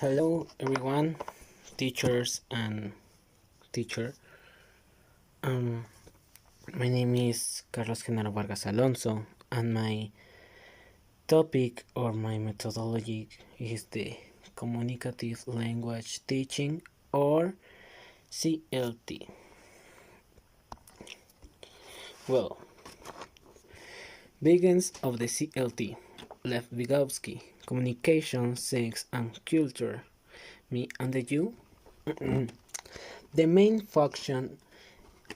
Hello everyone, teachers and teacher. Um, my name is Carlos Genaro Vargas Alonso, and my topic or my methodology is the Communicative Language Teaching or CLT. Well, begins of the CLT. Lev Vygotsky, Communication, Sex and Culture. Me and the you. The main function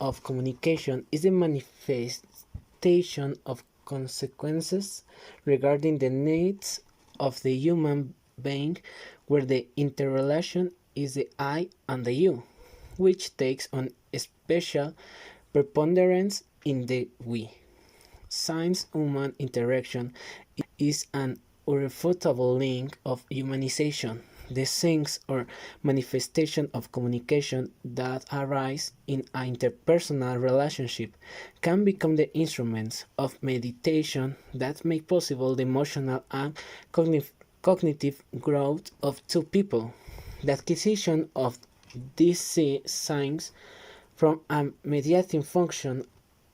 of communication is the manifestation of consequences regarding the needs of the human being, where the interrelation is the I and the you, which takes on a special preponderance in the we. Since human interaction is an irrefutable link of humanization, the things or manifestation of communication that arise in an interpersonal relationship can become the instruments of meditation that make possible the emotional and cognitive growth of two people. The acquisition of these signs from a mediating function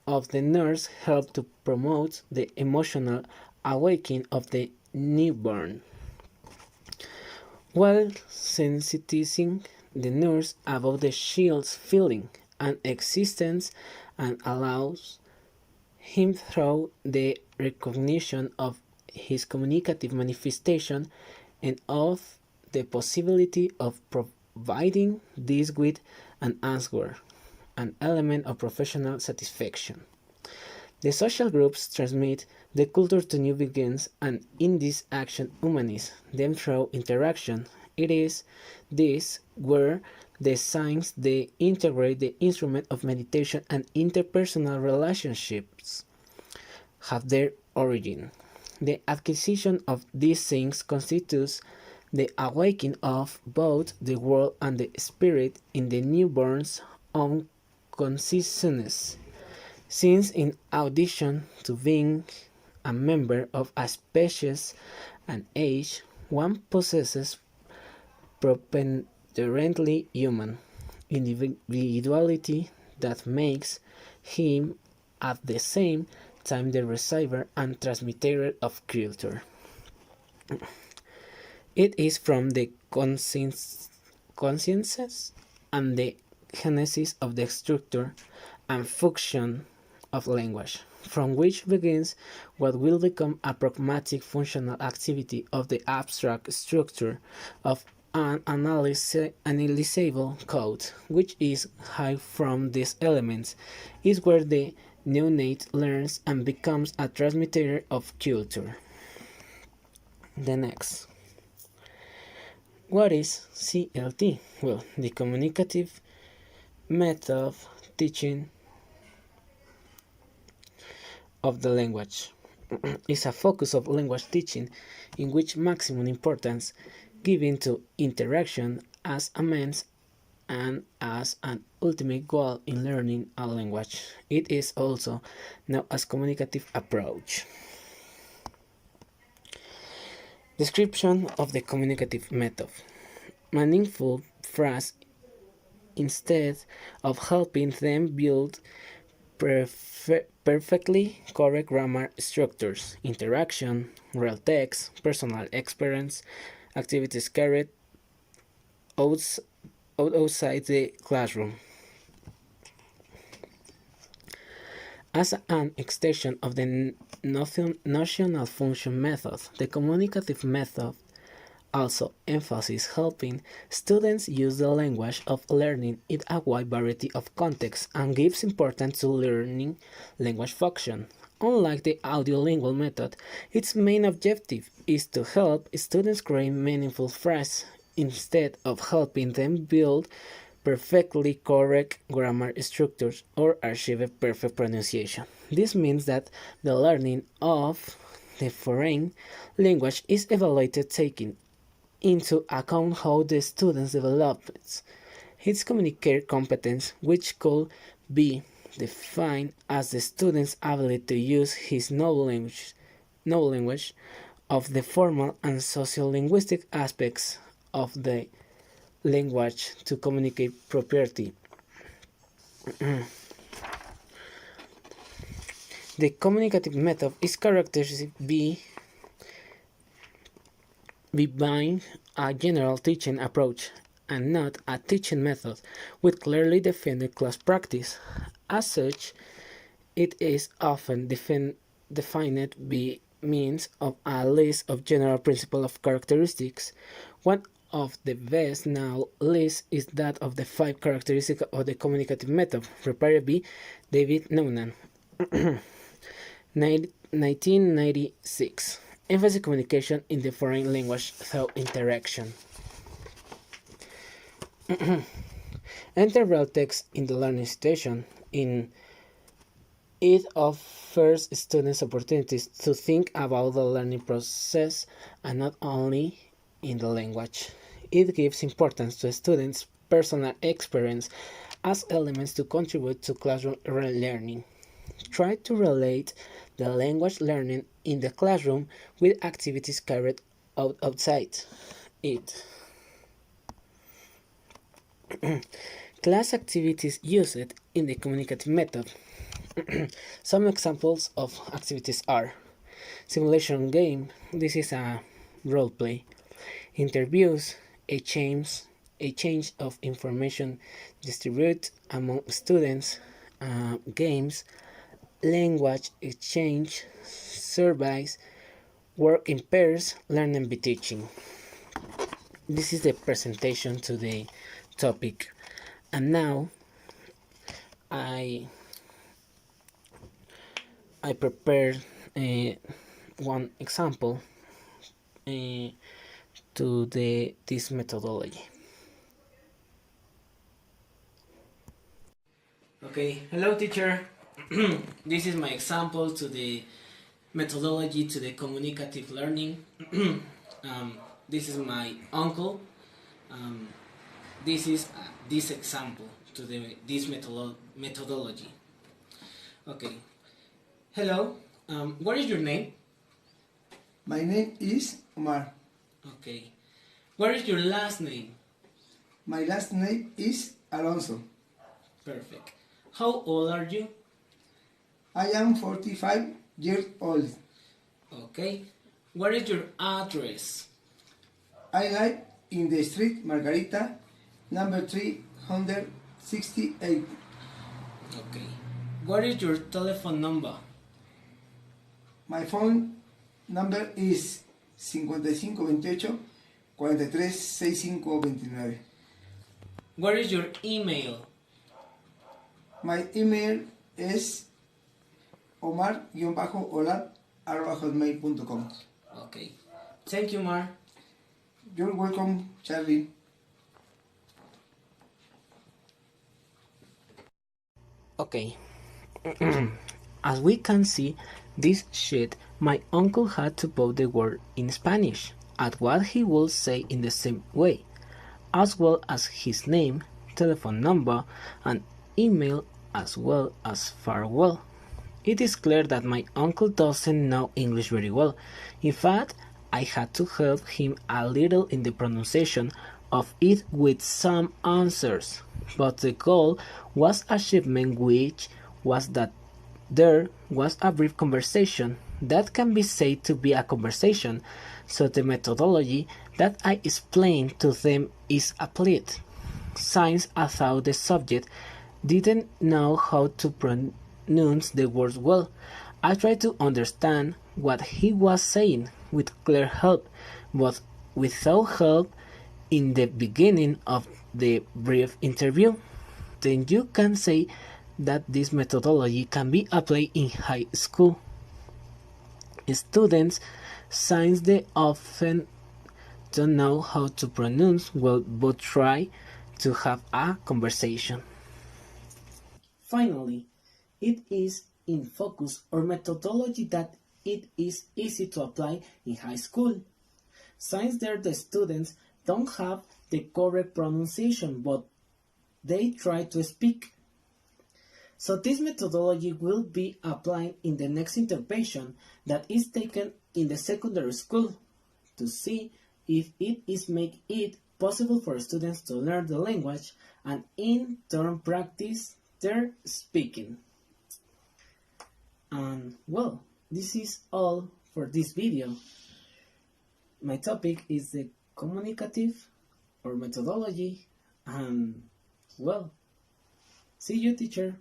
of the nurse help to promote the emotional awakening of the newborn, while sensitizing the nurse about the child's feeling and existence and allows him through the recognition of his communicative manifestation and of the possibility of providing this with an answer, an element of professional satisfaction. The social groups transmit the culture to new beings, and in this action humanize them through interaction. It is this where the signs they integrate the instrument of meditation and interpersonal relationships have their origin. The acquisition of these things constitutes the awakening of both the world and the spirit in the newborn's own consciousness, since in addition to being a member of a species and age, one possesses preponderantly human individuality that makes him at the same time the receiver and transmitter of culture. It is from the consciences and the genesis of the structure and function of language, from which begins what will become a pragmatic functional activity of the abstract structure of an analyzable code, which is high from these elements, is where the neonate learns and becomes a transmitter of culture. The next. What is CLT? Well, the communicative method of teaching of the language is a focus of language teaching in which maximum importance given to interaction as a means and as an ultimate goal in learning a language. It is also known as communicative approach. Description of the communicative method. Meaningful phrase instead of helping them build perfectly correct grammar structures, interaction, real text, personal experience, activities carried outside the classroom. As an extension of the notional function method, the communicative method also emphasizes helping students use the language of learning in a wide variety of contexts and gives importance to learning language function. Unlike the audiolingual method, its main objective is to help students create meaningful phrases instead of helping them build perfectly correct grammar structures or achieve perfect pronunciation. This means that the learning of the foreign language is evaluated taking into account how the students develop its communicative competence, which could be defined as the student's ability to use his knowledge of the formal and sociolinguistic aspects of the language to communicate properly. The communicative method is characterized by a general teaching approach and not a teaching method with clearly defined class practice. As such, it is often defined by means of a list of general principles of characteristics. One of the best known lists is that of the 5 characteristics of the communicative method, prepared by David Noonan, 1996. Emphasis communication in the foreign language through interaction. Enter real text in the learning situation. It offers students opportunities to think about the learning process and not only in the language. It gives importance to students' personal experience as elements to contribute to classroom learning. Try to relate the language learning in the classroom with activities carried out outside it. Class activities used in the communicative method. Some examples of activities are simulation game, this is a role play, interviews, a change of information distributed among students, games, language exchange, surveys, work in pairs, learning by teaching. This is the presentation to the topic, and now I prepared one example to this methodology. Okay, hello teacher. This is my example to the methodology to the communicative learning. This is my uncle. This is this example to this methodology. Okay. Hello. What is your name? My name is Omar. Okay. What is your last name? My last name is Alonso. Perfect. How old are you? I am 45 years old. Okay. What is your address? I live in the street Margarita, number 368. Okay. What is your telephone number? My phone number is 5528 43 6529. What is your email? My email is omar-olad@hotmail.com. Okay. Thank you, Mar. You're welcome, Charlie. Okay. As we can see this sheet, my uncle had to put the word in Spanish at what he would say in the same way, as well as his name, telephone number, and email, as well as farewell. It is clear that my uncle doesn't know English very well. In fact, I had to help him a little in the pronunciation of it with some answers, but the goal was achievement, which was that there was a brief conversation that can be said to be a conversation, so the methodology that I explained to them is applied. Since I thought the subject didn't know how to pronounce the words well, I tried to understand what he was saying with clear help, but without help in the beginning of the brief interview. Then you can say that this methodology can be applied in high school. Students, since they often don't know how to pronounce well, but try to have a conversation. Finally, it is in focus or methodology that it is easy to apply in high school. Since there the students don't have the correct pronunciation, but they try to speak. So this methodology will be applied in the next intervention that is taken in the secondary school to see if it is make it possible for students to learn the language and in turn practice their speaking. And well, this is all for this video. My topic is the communicative or methodology, and well, see you, teacher.